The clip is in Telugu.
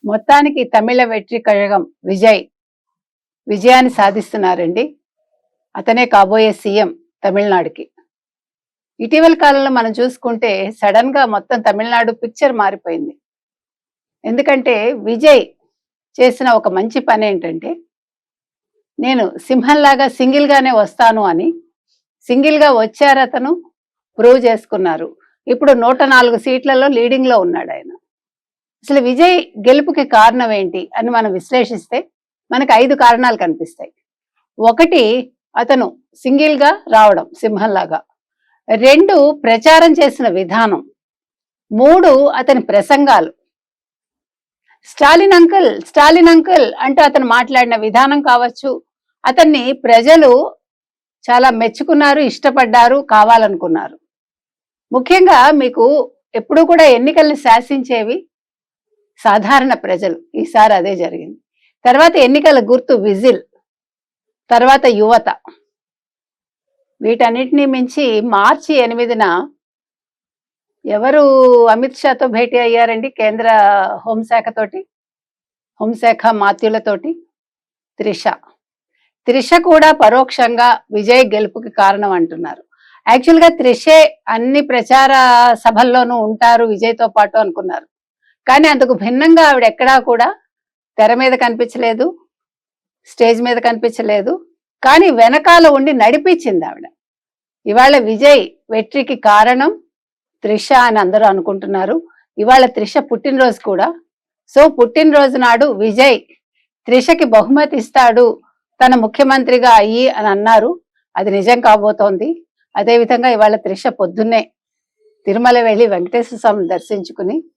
మొత్తానికి తమిళ వెట్రి కழகம் విజయాన్ని సాధిస్తున్నారండి. అతనే కాబోయే సీఎం తమిళనాడుకి. ఇటీవల కాలంలో మనం చూసుకుంటే సడన్ గా మొత్తం తమిళనాడు పిక్చర్ మారిపోయింది. ఎందుకంటే విజయ్ చేసిన ఒక మంచి పని ఏంటంటే, నేను సింహంలాగా సింగిల్ గానే వస్తాను అని సింగిల్ గా వచ్చారు, అతను ప్రూవ్ చేసుకున్నారు. ఇప్పుడు 104 సీట్లలో లీడింగ్ లో ఉన్నాడు ఆయన. అసలు విజయ్ గెలుపుకి కారణం ఏంటి అని మనం విశ్లేషిస్తే మనకు 5 కారణాలు కనిపిస్తాయి. 1, అతను సింగిల్ గా రావడం సింహంలాగా. 2, ప్రచారం చేసిన విధానం. 3, అతని ప్రసంగాలు. స్టాలిన్ అంకుల్ అంటూ అతను మాట్లాడిన విధానం కావచ్చు, అతన్ని ప్రజలు చాలా మెచ్చుకున్నారు, ఇష్టపడ్డారు, కావాలనుకున్నారు. ముఖ్యంగా మీకు ఎప్పుడూ కూడా ఎన్నికల్ని శాసించేవి సాధారణ ప్రజలు. ఈసారి అదే జరిగింది. తర్వాత ఎన్నికల గుర్తు విజిల్, తర్వాత యువత. వీటన్నిటినీ మించి మార్చి 8న ఎవరు అమిత్ షాతో భేటీ అయ్యారండి? కేంద్ర హోంశాఖ మాత్యులతోటి త్రిష కూడా పరోక్షంగా విజయ్ గెలుపుకి కారణం అంటున్నారు. యాక్చువల్గా త్రిషే అన్ని ప్రచార సభల్లోనూ ఉంటారు విజయ్తో పాటు అనుకున్నారు. కానీ అందుకు భిన్నంగా ఆవిడ ఎక్కడా కూడా తెర మీద కనిపించలేదు, స్టేజ్ మీద కనిపించలేదు. కానీ వెనకాల ఉండి నడిపించింది ఆవిడ. ఇవాళ విజయ్ వెట్రికి కారణం త్రిష అని అందరూ అనుకుంటున్నారు. ఇవాళ త్రిష పుట్టినరోజు కూడా. సో పుట్టినరోజు నాడు విజయ్ త్రిషకి బహుమతి ఇస్తాడు తన ముఖ్యమంత్రిగా అయ్యి అని అన్నారు. అది నిజం కాబోతోంది. అదేవిధంగా ఇవాళ త్రిష పొద్దున్నే తిరుమల వెళ్ళి వెంకటేశ్వర స్వామిని దర్శించుకుని